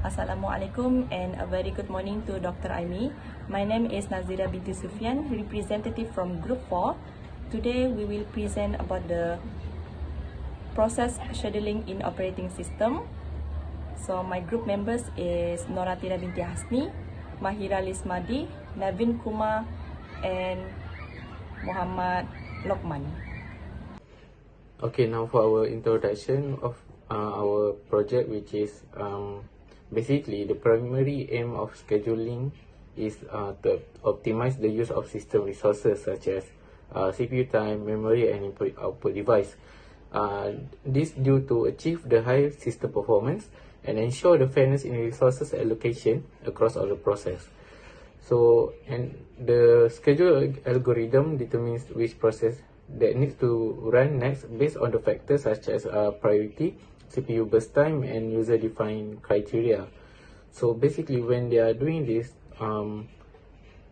Assalamualaikum and a very good morning to Dr. Aimi. My name is Nazira binti Sufyan, representative from Group 4. Today we will present about the process scheduling in operating system. So my group members is Noratira binti Hasni, Mahira Lismadi, Navin Kumar and Muhammad Lokman. Okay, now for our introduction of our project, which is basically the primary aim of scheduling is to optimize the use of system resources such as CPU time, memory and input-output device. This due to achieve the high system performance and ensure the fairness in resources allocation across all the process. So, and the schedule algorithm determines which process that needs to run next based on the factors such as priority, CPU burst time and user-defined criteria. So basically when they are doing this,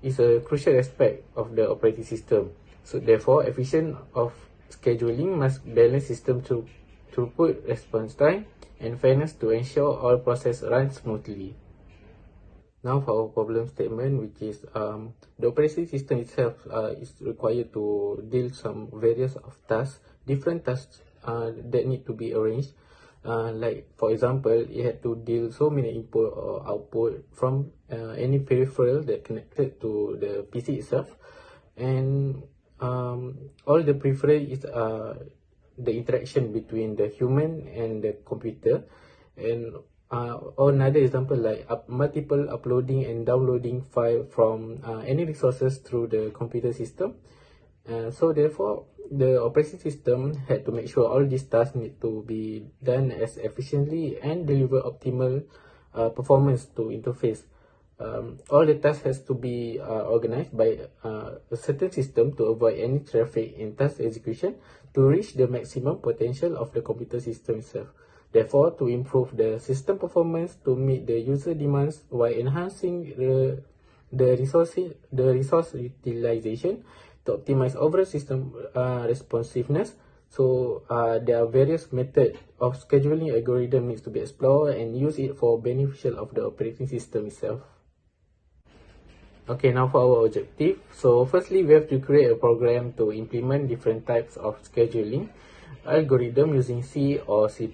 it's a crucial aspect of the operating system. So therefore, efficient of scheduling must balance system throughput, response time and fairness to ensure all process run smoothly. Now for our problem statement, which is the operating system itself is required to deal some various of tasks, different tasks that need to be arranged. Like for example, it had to deal so many input or output from any peripheral that connected to the PC itself, and all the peripheral is the interaction between the human and the computer, and or another example like multiple uploading and downloading file from any resources through the computer system. So therefore, the operating system had to make sure all these tasks need to be done as efficiently and deliver optimal performance to interface. All the tasks has to be organized by a certain system to avoid any traffic in task execution to reach the maximum potential of the computer system itself. Therefore, to improve the system performance to meet the user demands while enhancing the resource utilization to optimize overall system responsiveness. So there are various methods of scheduling algorithm needs to be explored and use it for beneficial of the operating system itself. Okay, now for our objective. So firstly, we have to create a program to implement different types of scheduling algorithm using C or C++.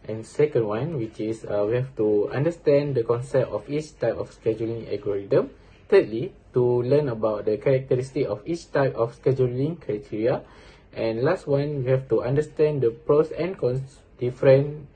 And second one, which is we have to understand the concept of each type of scheduling algorithm. Thirdly, to learn about the characteristic of each type of scheduling criteria. And last one, we have to understand the pros and cons different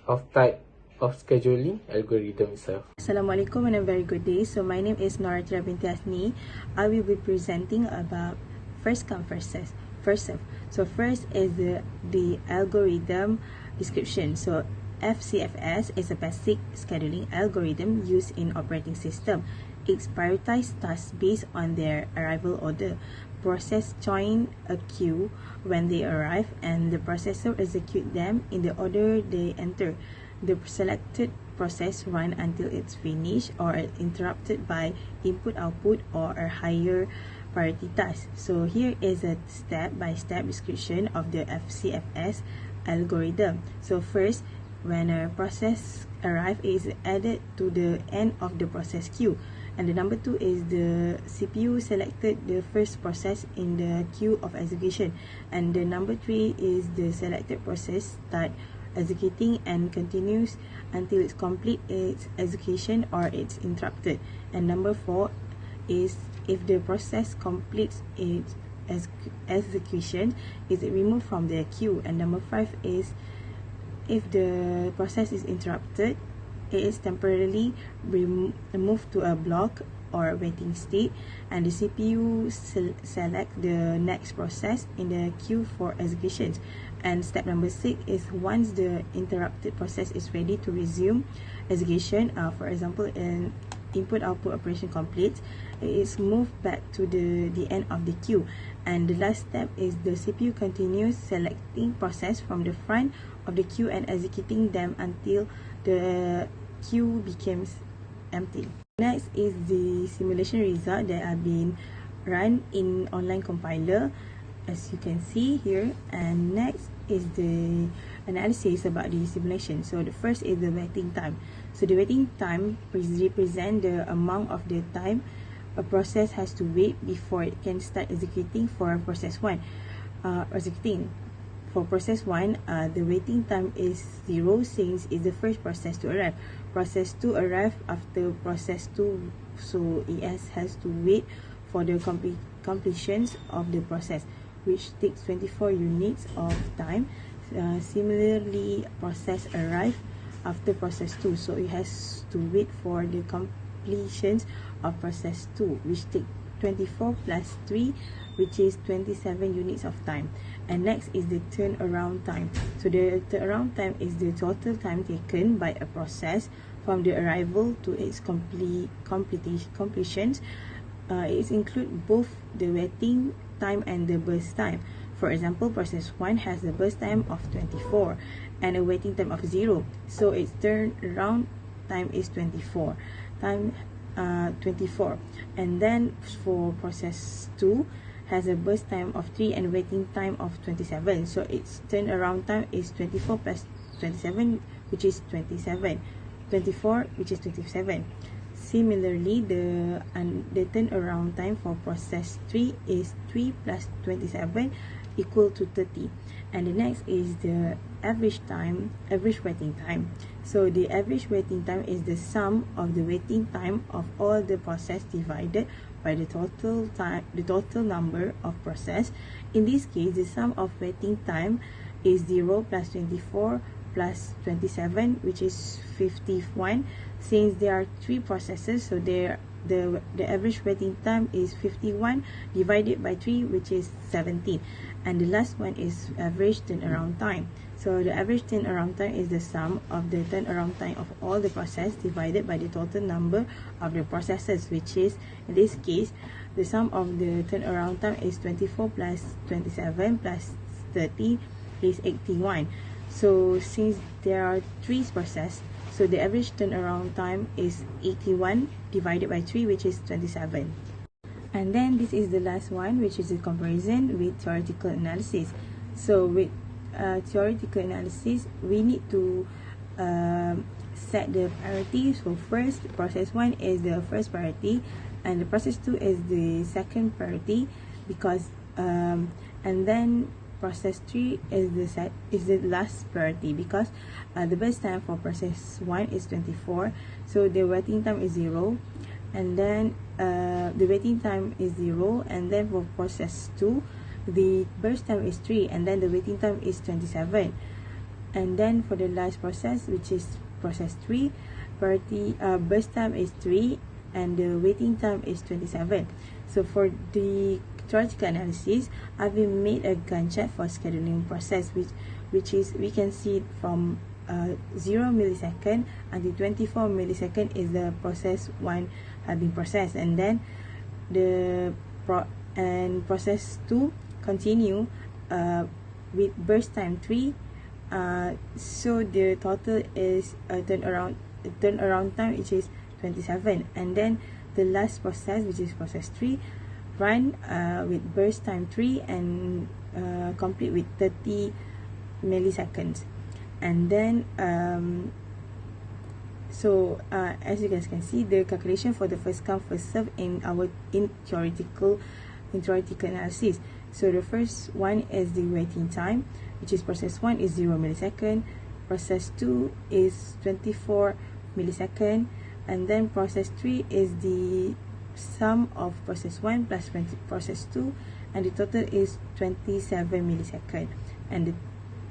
of type of scheduling algorithm itself. Assalamualaikum and a very good day. So my name is Noratira binti Hasni. I will be presenting about first come first serve. So first is the algorithm description. So FCFS is a basic scheduling algorithm used in operating system. It prioritizes tasks based on their arrival order. Process join a queue when they arrive and the processor execute them in the order they enter. The selected process run until it's finished or interrupted by input-output or a higher priority task. So here is a step-by-step description of the FCFS algorithm. So first, when a process arrives, it is added to the end of the process queue. And the number 2 is the CPU selected the first process in the queue of execution. And the number 3 is the selected process start executing and continues until it's complete its execution or it's interrupted. And number 4 is if the process completes its execution, is it removed from the queue. And number 5 is if the process is interrupted, it is temporarily moved to a block or waiting state, and the CPU select the next process in the queue for executions. And step number 6 is once the interrupted process is ready to resume execution, for example, an input-output operation completes, it is moved back to the end of the queue. And the last step is the CPU continues selecting process from the front of the queue and executing them until the queue becomes empty. Next is the simulation result that have been run in online compiler, as you can see here. And next is the analysis about the simulation. So the first is the waiting time. So the waiting time represent the amount of the time a process has to wait before it can start executing for process 1. For process 1, the waiting time is 0 since it's the first process to arrive. Process 2 arrive after process 2, so it has to wait for the completions of the process, which takes 24 units of time. Similarly, process arrive after process 2, so it has to wait for the completions of process 2, which take 24 plus 3, which is 27 units of time. And next is the turnaround time. So the turnaround time is the total time taken by a process from the arrival to its completions. It includes both the waiting time and the burst time. For example, process 1 has a burst time of 24 and a waiting time of 0, so its turnaround time is 24. And then for process 2 has a burst time of 3 and waiting time of 27, so its turnaround time is 24 plus 27, which is 27. 24, which is 27. Similarly, the turnaround time for process 3 is 3 plus 27 equal to 30. And the next is the average waiting time. So the average waiting time is the sum of the waiting time of all the process divided by the total number of process. In this case, the sum of waiting time is 0 plus 24 plus 27, which is 51. Since there are 3 processes, so the average waiting time is 51 divided by 3, which is 17. And the last one is average turnaround time. So the average turnaround time is the sum of the turnaround time of all the process divided by the total number of the processes, which is, in this case, the sum of the turnaround time is 24 plus 27 plus 30 is 81. So since there are 3 processes, so the average turnaround time is 81 divided by 3, which is 27. And then this is the last one, which is a comparison with theoretical analysis. So with theoretical analysis, we need to set the priority. So first, process 1 is the first priority, and the process 2 is the second priority, because and then process 3 is the last priority, because the best time for process 1 is 24, so the waiting time is 0, and then the waiting time is 0, and then for process 2 the burst time is 3, and then the waiting time is 27. And then for the last process, which is process 3, burst time is 3 and the waiting time is 27. So for the theoretical analysis, I've made a Gantt chart for scheduling process, which is, we can see it from 0 millisecond until 24 millisecond is the process 1 being processed, and then process 2 continue with burst time 3, so the total is turnaround time, which is 27. And then the last process, which is process 3, run with burst time 3 and complete with 30 milliseconds. And then as you guys can see, the calculation for the first come first serve in theoretical analysis. So the first one is the waiting time, which is process 1 is 0 millisecond, process 2 is 24 millisecond, and then process 3 is the sum of process 1 plus process 2, and the total is 27 millisecond. And the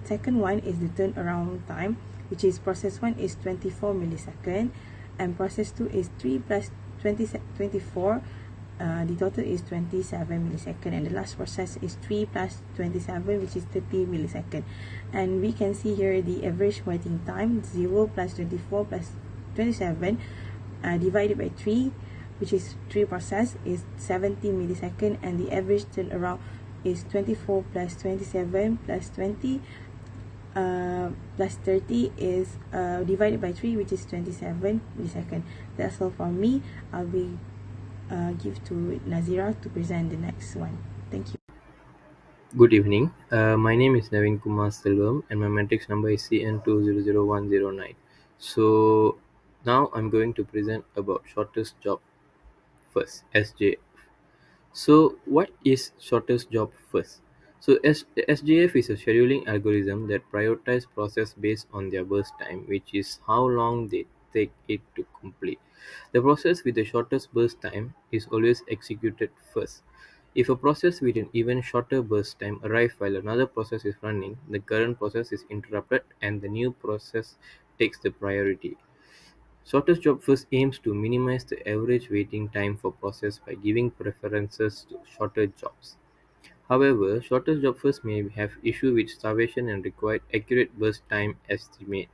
second one is the turnaround time, which is process 1 is 24 millisecond, and process 2 is 3 plus 24, the total is 27 millisecond, and the last process is 3 plus 27, which is 30 millisecond. And we can see here the average waiting time, 0 plus 24 plus 27 divided by 3, which is 3 process, is 70 millisecond, and the average turnaround is 24 plus 27 plus 20 plus 30 is divided by 3, which is 27 millisecond. That's all from me. I will give to Nazira to present the next one. Thank you. Good evening. My name is Navin Kumar Selvam, and my matrix number is CN200109. So now I'm going to present about shortest job first (SJF). So what is shortest job first? So SJF is a scheduling algorithm that prioritizes process based on their burst time, which is how long they take it to complete. The process with the shortest burst time is always executed first. If a process with an even shorter burst time arrives while another process is running, the current process is interrupted and the new process takes the priority. Shortest job first aims to minimize the average waiting time for process by giving preferences to shorter jobs. However, shortest job first may have issue with starvation and require accurate burst time estimate.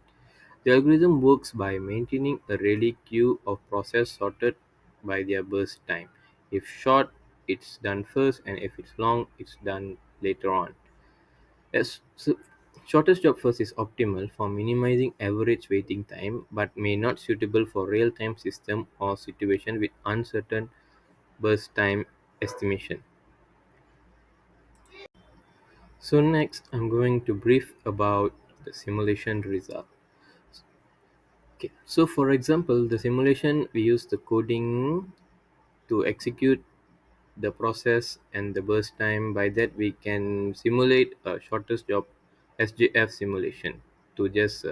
The algorithm works by maintaining a rally queue of process sorted by their burst time. If short, it's done first, and if it's long, it's done later on. Yes, so shortest job first is optimal for minimizing average waiting time, but may not suitable for real-time system or situation with uncertain burst time estimation. So next, I'm going to brief about the simulation result. Okay, so for example, the simulation we use the coding to execute the process and the burst time. By that we can simulate a shortest job SJF simulation to just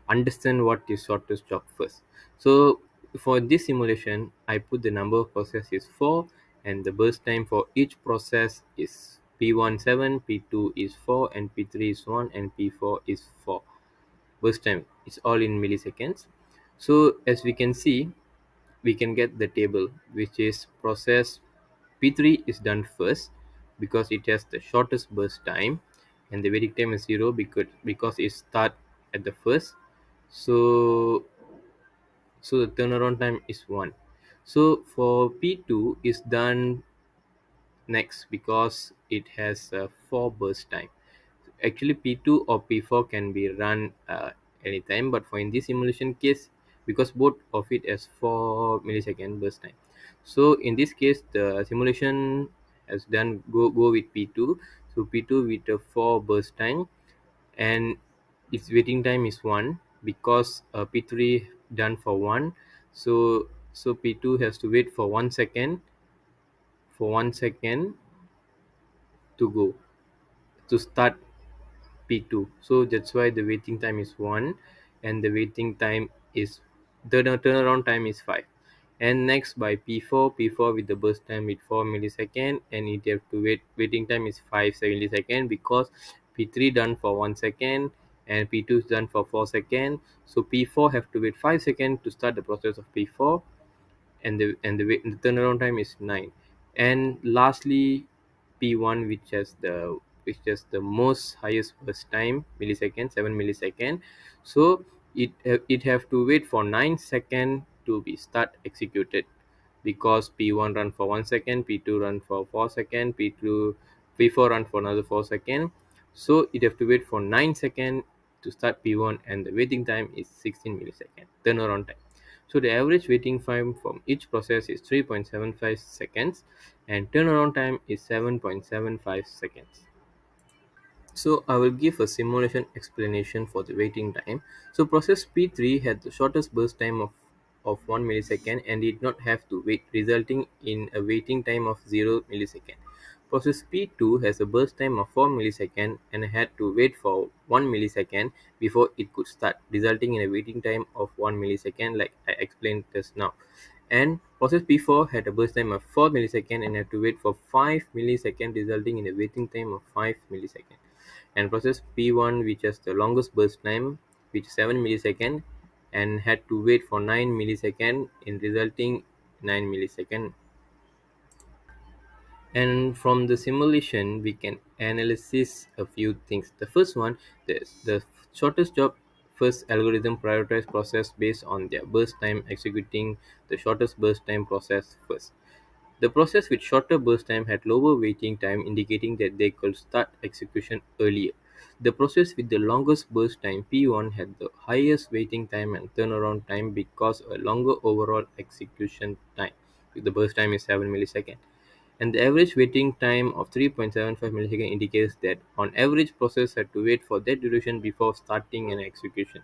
understand what is shortest job first. So for this simulation I put the number of process is 4 and the burst time for each process is P1 7, P2 is 4, and P3 is 1, and P4 is 4. Burst time is all in milliseconds. So as we can see, we can get the table which is process P3 is done first because it has the shortest burst time, and the waiting time is 0 because it start at the first. So the turnaround time is 1. So for P2 is done next because it has a 4 burst time. Actually P2 or P4 can be run anytime, but for in this simulation case, because both of it has 4 millisecond burst time, so in this case the simulation has done go with P2. So P2 with a 4 burst time, and its waiting time is 1 because P3 done for 1. So P2 has to wait for 1 second to go to start P2. So that's why the waiting time is 1, and the waiting time is the turnaround time is 5. And next by P4 with the burst time with 4 millisecond, and it have to waiting time is 5 millisecond because P3 done for 1 second and P2 is done for 4 second. So P4 have to wait 5 second to start the process of P4, and the turnaround time is 9. And lastly P1, which has the most highest burst time millisecond, 7 millisecond. So it have to wait for 9 second to be start executed because P1 run for 1 second, P2 run for 4 second, P4 run for another 4 second. So it have to wait for 9 second to start P1, and the waiting time is 16 millisecond turnaround time. So the average waiting time from each process is 3.75 seconds, and turnaround time is 7.75 seconds. So I will give a simulation explanation for the waiting time. So process P3 had the shortest burst time of 1 millisecond and did not have to wait, resulting in a waiting time of 0 millisecond. Process P2 has a burst time of 4 millisecond and had to wait for 1 millisecond before it could start, resulting in a waiting time of 1 millisecond like I explained just now. And process P4 had a burst time of 4 millisecond and had to wait for 5 millisecond, resulting in a waiting time of 5 millisecond. And process P1, which has the longest burst time, which is 7 millisecond, and had to wait for 9 millisecond in resulting 9 millisecond. And from the simulation we can analyze a few things. The first one, the shortest job first algorithm prioritize process based on their burst time, executing the shortest burst time process first. The process with shorter burst time had lower waiting time, indicating that they could start execution earlier. The process with the longest burst time P1 had the highest waiting time and turnaround time because a longer overall execution time. The burst time is 7 milliseconds. And the average waiting time of 3.75 milliseconds indicates that on average process had to wait for that duration before starting an execution.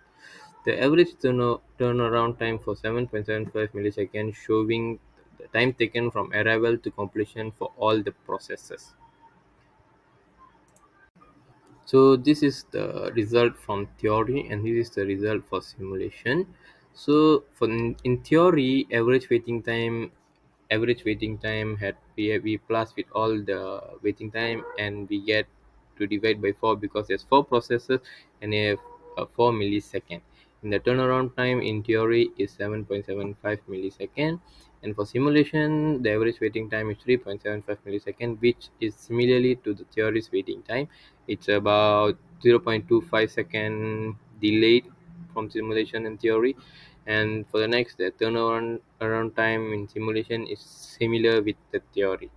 The average turnaround time for 7.75 milliseconds, showing the time taken from arrival to completion for all the processes. So this is the result from theory, and this is the result for simulation. So for in theory, average waiting time had we plus with all the waiting time, and we get to divide by 4 because there's 4 processes and they have 4 millisecond. And the turnaround time in theory is 7.75 millisecond, and for simulation the average waiting time is 3.75 millisecond, which is similarly to the theory's waiting time. It's about 0.25 second delayed from simulation and theory. And for the next, the turnaround around time in simulation is similar with the theory.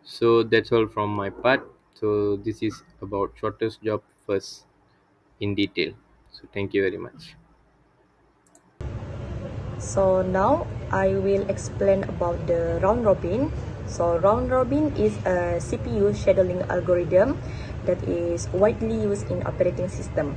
So that's all from my part. So this is about shortest job first in detail. So thank you very much. So now I will explain about the round robin. So round robin is a CPU scheduling algorithm that is widely used in operating system.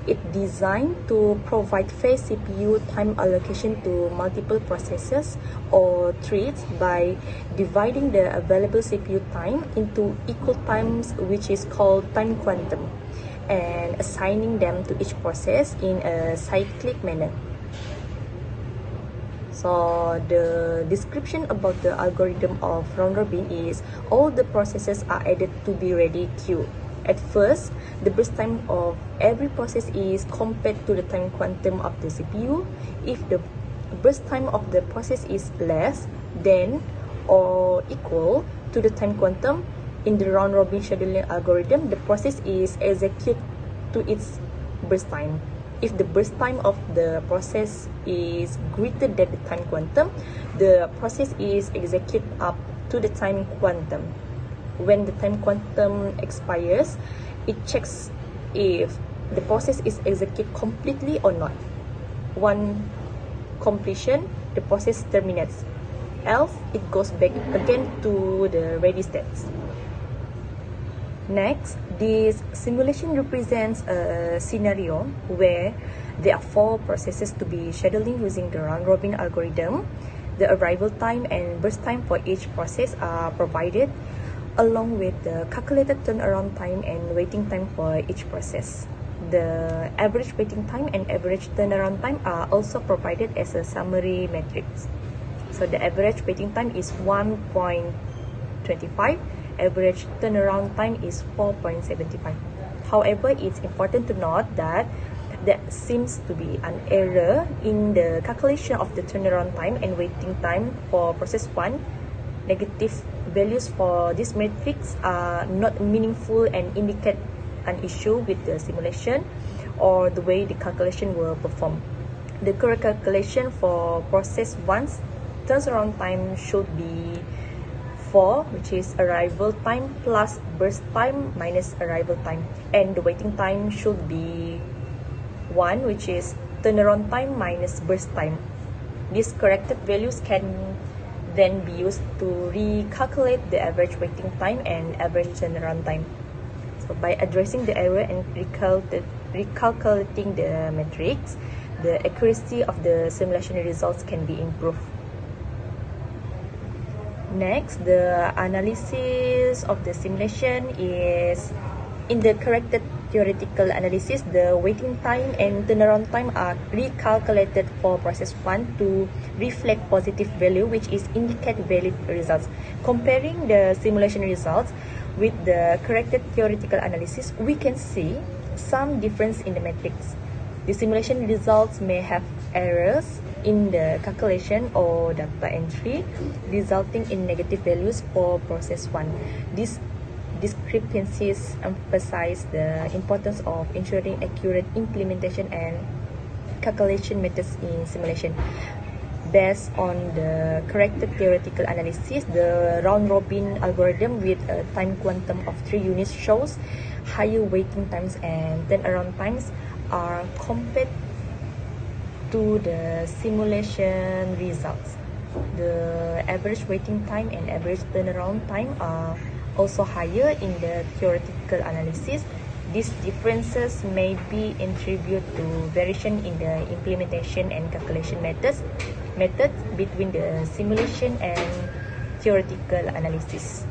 It's designed to provide fair CPU time allocation to multiple processes or threads by dividing the available CPU time into equal times, which is called time quantum, and assigning them to each process in a cyclic manner. So the description about the algorithm of round robin is all the processes are added to be ready queue. At first, the burst time of every process is compared to the time quantum of the CPU. If the burst time of the process is less than or equal to the time quantum in the round robin scheduling algorithm, the process is executed to its burst time. If the burst time of the process is greater than the time quantum, the process is executed up to the time quantum. When the time quantum expires, it checks if the process is executed completely or not. On completion, the process terminates, else it goes back again to the ready states. Next, this simulation represents a scenario where there are 4 processes to be scheduling using the round robin algorithm. The arrival time and burst time for each process are provided, along with the calculated turnaround time and waiting time for each process. The average waiting time and average turnaround time are also provided as a summary matrix. So the average waiting time is 1.25. Average turnaround time is 4.75. However, it's important to note that there seems to be an error in the calculation of the turnaround time and waiting time for process 1. Negative values for this matrix are not meaningful and indicate an issue with the simulation or the way the calculation will perform. The correct calculation for process 1's turnaround time should be 4, which is arrival time plus burst time minus arrival time, and the waiting time should be 1, which is turnaround time minus burst time. These corrected values can then be used to recalculate the average waiting time and average turnaround time. So by addressing the error and recalculating the matrix, the accuracy of the simulation results can be improved. Next, the analysis of the simulation is in the corrected theoretical analysis. The waiting time and turnaround time are recalculated for process 1 to reflect positive value, which is indicate valid results. Comparing the simulation results with the corrected theoretical analysis, we can see some difference in the metrics. The simulation results may have errors in the calculation or data entry, resulting in negative values for process 1. These discrepancies emphasize the importance of ensuring accurate implementation and calculation methods in simulation. Based on the corrected theoretical analysis, the round-robin algorithm with a time quantum of 3 units shows higher waiting times and turnaround times are compared to the simulation results. The average waiting time and average turnaround time are also higher in the theoretical analysis. These differences may be attributed to variation in the implementation and calculation methods between the simulation and theoretical analysis.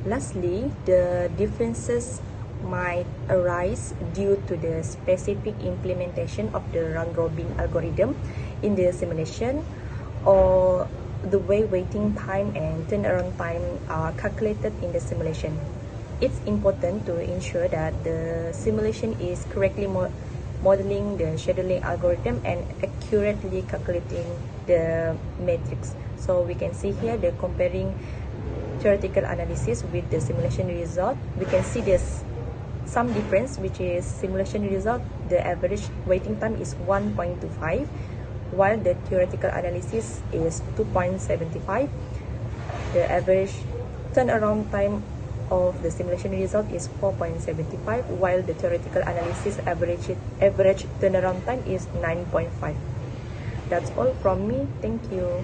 Lastly, the differences might arise due to the specific implementation of the round-robin algorithm in the simulation, or the way waiting time and turnaround time are calculated in the simulation. It's important to ensure that the simulation is correctly modeling the scheduling algorithm and accurately calculating the matrix. So we can see here the comparing theoretical analysis with the simulation result. We can see there's some difference, which is simulation result, the average waiting time is 1.25, while the theoretical analysis is 2.75. The average turnaround time of the simulation result is 4.75, while the theoretical analysis average turnaround time is 9.5. That's all from me. Thank you.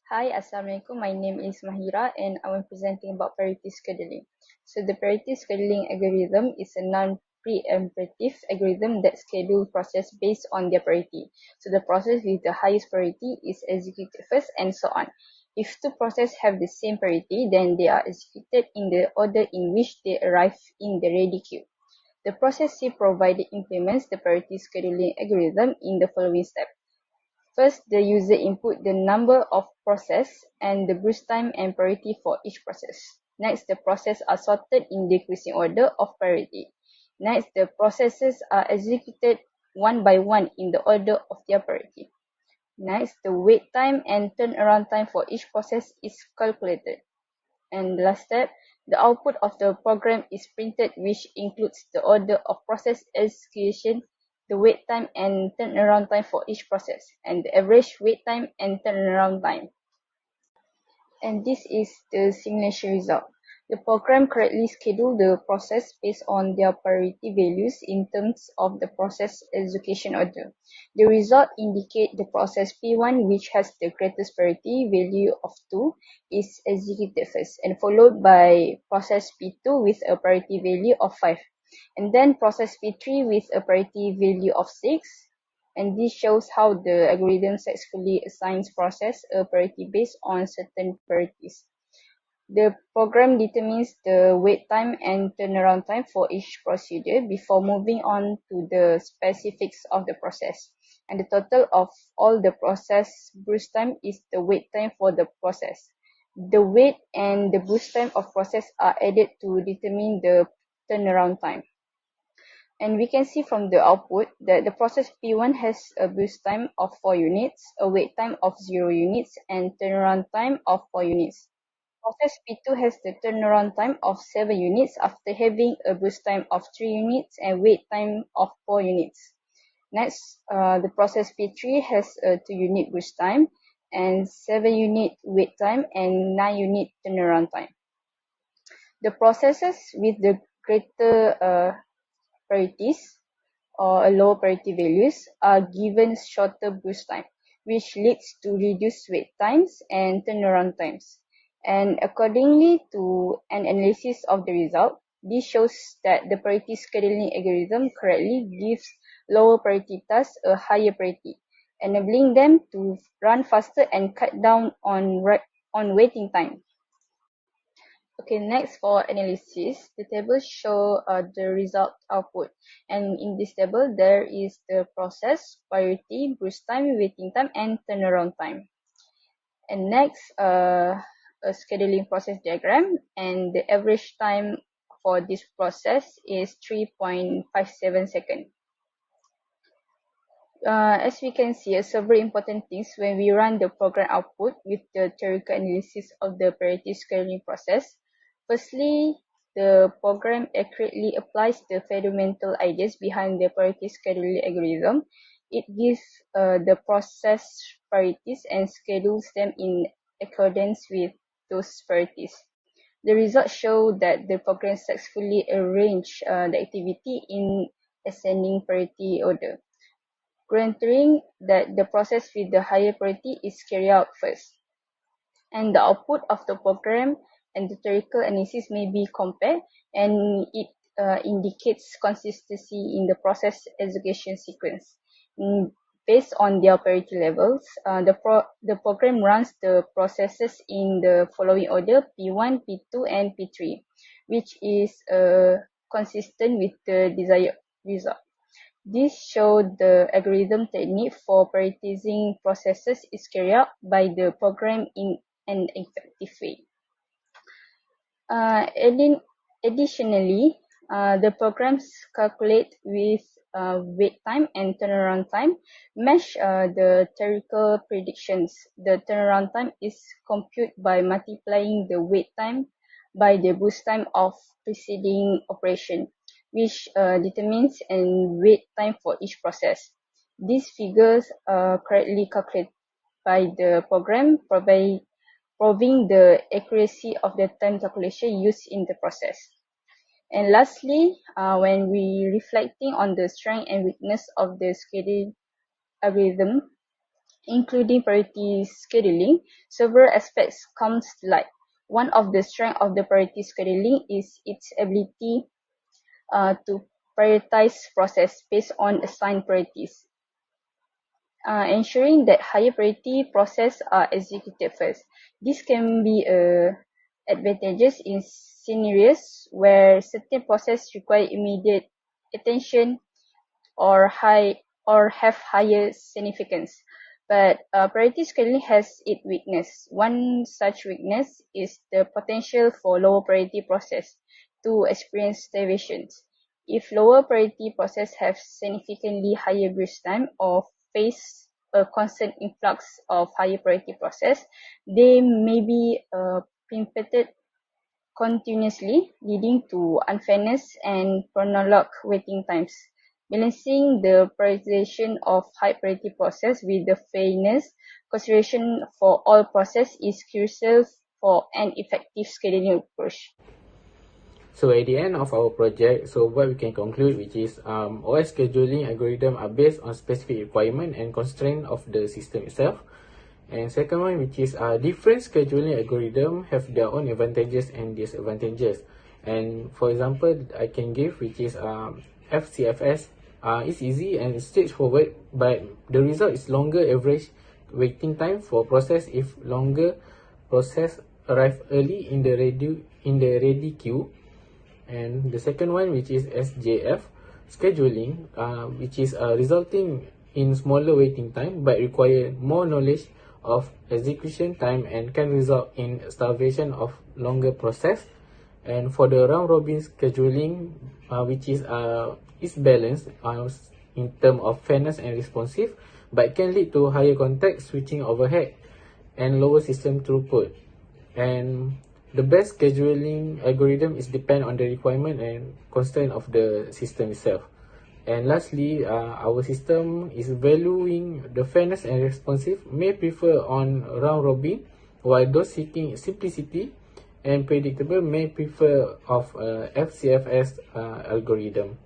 Hi, Assalamualaikum. My name is Mahira and I'm presenting about priority scheduling. So the priority scheduling algorithm is a non-preemptive algorithm that schedules process based on their priority. So the process with the highest priority is executed first and so on. If two processes have the same priority, then they are executed in the order in which they arrive in the ready queue. The process C provided implements the priority scheduling algorithm in the following steps. First, the user input the number of process and the burst time and priority for each process. Next, the processes are sorted in decreasing order of priority. Next, the processes are executed one by one in the order of their priority. Next, the wait time and turnaround time for each process is calculated. And the last step, the output of the program is printed, which includes the order of process execution, the wait time and turnaround time for each process, and the average wait time and turnaround time. And this is the simulation result. The program correctly scheduled the process based on their priority values in terms of the process execution order. The result indicate the process P1, which has the greatest priority value of 2, is executed first, and followed by process P2 with a priority value of 5, and then process P3 with a priority value of 6, and this shows how the algorithm successfully assigns process a priority based on certain priorities. The program determines the wait time and turnaround time for each procedure before moving on to the specifics of the process. And the total of all the process burst time is the wait time for the process. The wait and the burst time of process are added to determine the turnaround time. And we can see from the output that the process P1 has a burst time of 4 units, a wait time of 0 units, and turnaround time of 4 units. Process P2 has the turnaround time of 7 units after having a burst time of 3 units and wait time of 4 units. Next, the process P3 has a 2-unit burst time and 7-unit wait time and 9-unit turnaround time. The processes with the greater priorities or low priority values are given shorter burst time, which leads to reduced wait times and turnaround times. And accordingly to an analysis of the result, this shows that the priority scheduling algorithm correctly gives lower priority tasks a higher priority, enabling them to run faster and cut down on waiting time. Okay, next for analysis, the table show the result output. And in this table, there is the process, priority, burst time, waiting time, and turnaround time. And next, a scheduling process diagram. And the average time for this process is 3.57 seconds. As we can see, several important things when we run the program output with the theoretical analysis of the priority scheduling process. Firstly, the program accurately applies the fundamental ideas behind the priority scheduling algorithm. It gives the process priorities and schedules them in accordance with those priorities. The results show that the program successfully arranged the activity in ascending priority order. guaranteeing that the process with the higher priority is carried out first. And the output of the program and the theoretical analysis may be compared, and it indicates consistency in the process execution sequence. Based on their priority levels, the program runs the processes in the following order: P1, P2, and P3, which is consistent with the desired result. This shows the algorithm technique for prioritizing processes is carried out by the program in an effective way. Additionally, the programs calculate with wait time and turnaround time match the theoretical predictions. The turnaround time is computed by multiplying the wait time by the boost time of preceding operation, which determines and wait time for each process. These figures are correctly calculated by the program, proving the accuracy of the time calculation used in the process. And lastly, when we reflecting on the strength and weakness of the scheduling algorithm, including priority scheduling, several aspects comes to light. One of the strengths of the priority scheduling is its ability to prioritize process based on assigned priorities, ensuring that higher priority process are executed first. This can be advantageous in scenarios where certain process require immediate attention or have higher significance. But priority scheduling has its weakness. One such weakness is the potential for lower priority process to experience starvations. If lower priority process have significantly higher bridge time or face a constant influx of higher priority process, they may be preempted continuously, leading to unfairness and prolonged waiting times. Balancing the prioritization of high priority process with the fairness consideration for all process is crucial for an effective scheduling approach. So at the end of our project, so what we can conclude, which is OS scheduling algorithm are based on specific requirement and constraint of the system itself. And second one, which is different scheduling algorithm have their own advantages and disadvantages. And for example, I can give, which is FCFS. It's easy and straightforward, but the result is longer average waiting time for process if longer process arrive early in the ready queue. And the second one, which is SJF scheduling, which is resulting in smaller waiting time but require more knowledge of execution time and can result in starvation of longer process. And for the round robin scheduling, which is balanced in terms of fairness and responsive, but can lead to higher context switching overhead and lower system throughput. And the best scheduling algorithm is depend on the requirement and constraint of the system itself. And lastly, our system is valuing the fairness and responsive may prefer on round robin, while those seeking simplicity and predictable may prefer of FCFS algorithm.